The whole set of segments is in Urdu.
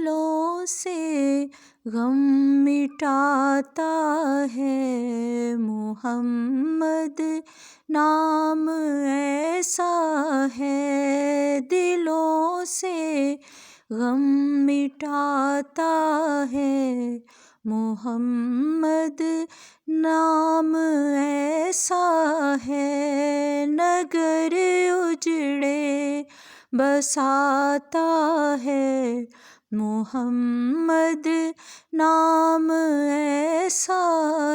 دلوں سے غم مٹاتا ہے، محمد نام ایسا ہے، دلوں سے غم مٹاتا ہے، محمد نام ایسا ہے، نگر اجڑے بساتا ہے، محمد نام ایسا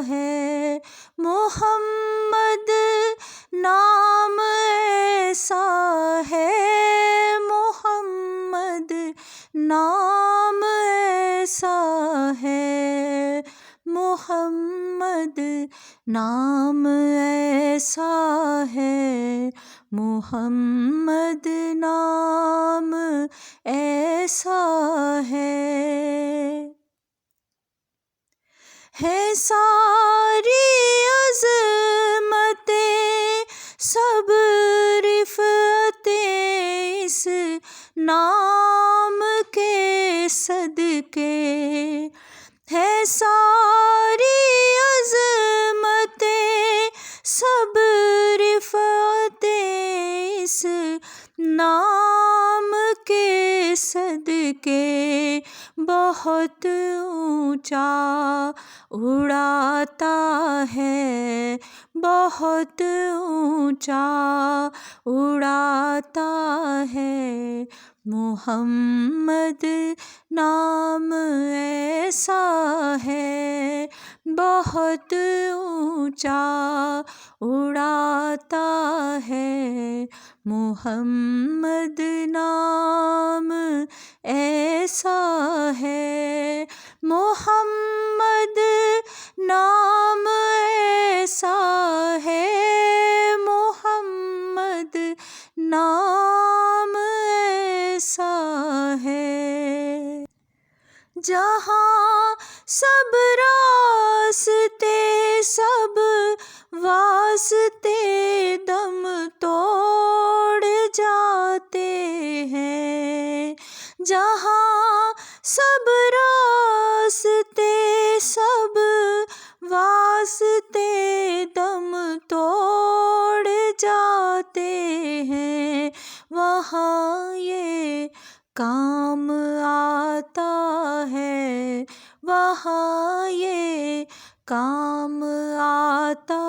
ہے، محمد نام ایسا ہے، محمد نام ایسا ہے، محمد نام ایسا ہے، محمد نام ایسا ہے ساری عظمتیں سب رفتیں اس نام کے صدقے، ہے ساری عظمتیں سب رفتیں اس نام کے صدقے، بہت اونچا اڑاتا ہے، بہت اونچا اڑاتا ہے، محمد نام ایسا ہے، بہت اونچا اڑاتا ہے، محمد نام ایسا ہے، محمد نام ایسا ہے، محمد نام ایسا ہے، جہاں سب راستے سب واسطے دم توڑ جاتے ہیں، جہاں سب راستے سب واسطے دم توڑ جاتے ہیں، وہاں یہ کام آتا ہے، وہاں یہ کام آتا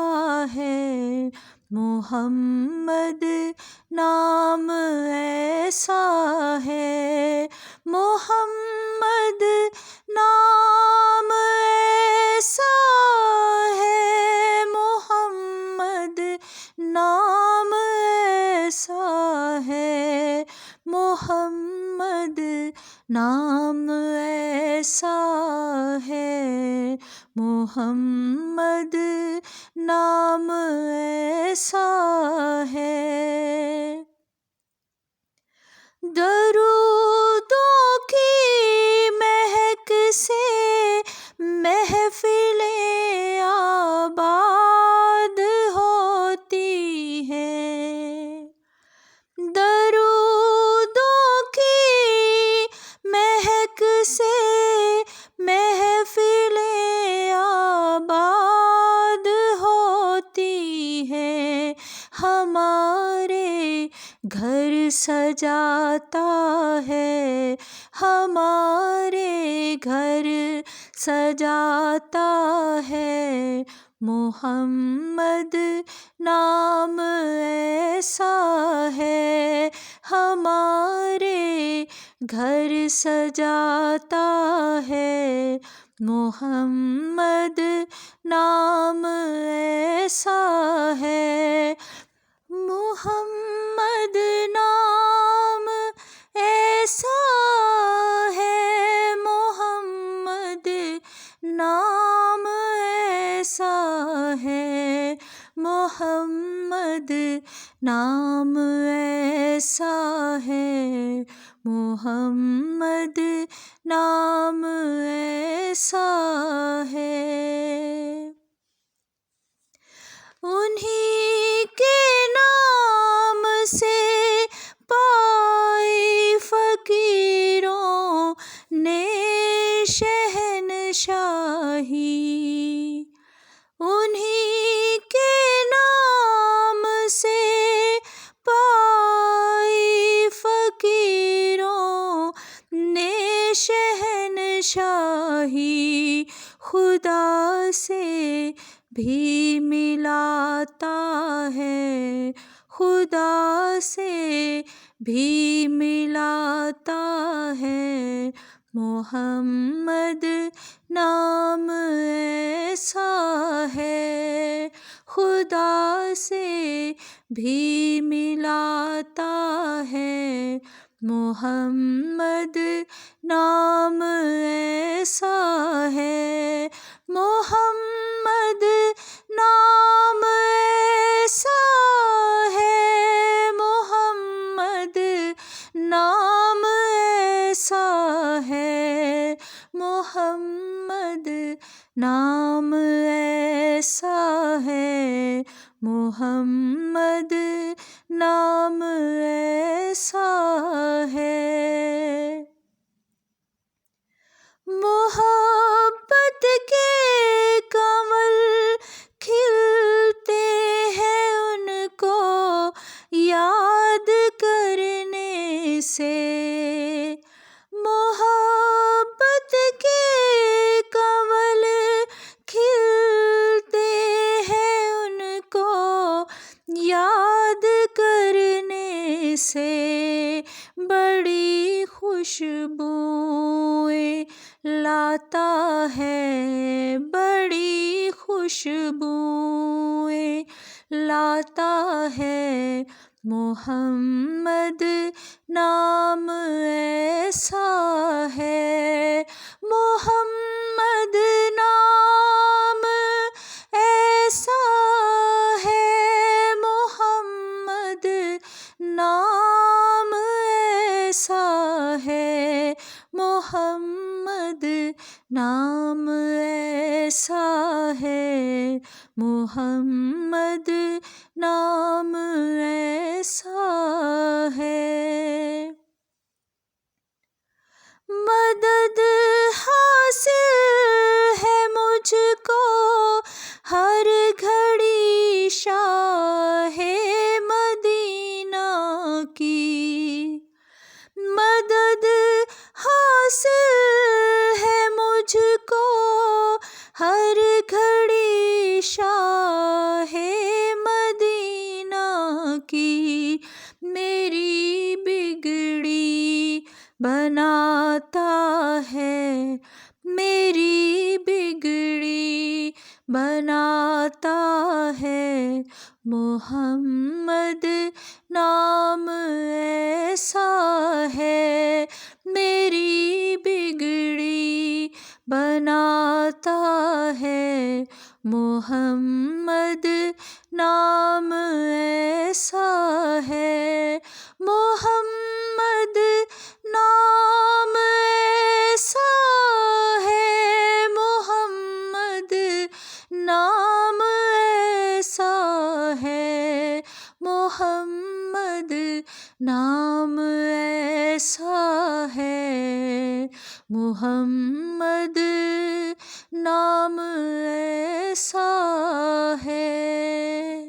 ہے، محمد نام ایسا ہے، محمد نام ایسا ہے، محمد نام ایسا ہے، محمد نام ایسا ہے، محمد نام ایسا ہے، درودوں کی مہک سے محفلیں آباد ہوتی ہیں، درودوں کی مہک سے محفلیں آباد ہوتی ہیں، ہمارے گھر سجاتا ہے، ہمارے گھر سجاتا ہے، محمد نام ایسا ہے، ہمارے گھر سجاتا ہے، محمد نام ایسا ہے، محمد نام ایسا ہے، محمد نام ایسا ہے، محمد نام ایسا ہے، محمد نام ایسا ہے، انہی کے نام سے پائی فقیروں نے شاہی، انہی کے نام سے پائی فقیروں نے شہنشاہی، خدا سے بھی ملاتا ہے، خدا سے بھی ملاتا ہے، محمد نام ایسا ہے، خدا سے بھی ملاتا ہے، محمد نام ایسا ہے، محمد نام ایسا ہے، محمد نام ایسا ہے، محمد نام ایسا ہے، محمد نام ایسا ہے۔ محبت کے کمل کھلتے ہیں ان کو یاد کرنے سے، محبت کے کمل کھلتے ہیں ان کو یاد کرنے سے، بڑی خوشبوئیں لاتا ہے، بڑی خوشبوئیں لاتا ہے، محمد نام ایسا ہے، محمد نام ایسا ہے، محمد نام ایسا ہے، محمد نام ایسا ہے، محمد نام ایسا ہے۔ مدد حاصل ہے مجھ کو ہر گھڑی شاہ مدینہ کی، مدد حاصل ہے مجھ کو ہر گھڑی شاہ مدینہ کی، میری بگڑی بناتا ہے، میری بگڑی بناتا ہے، محمد نام ایسا ہے، میری بگڑی بناتا ہے، محمد نام ایسا ہے، محمد نام ایسا ہے، محمد نام ایسا ہے، محمد نام ایسا ہے، محمد نام ایسا ہے۔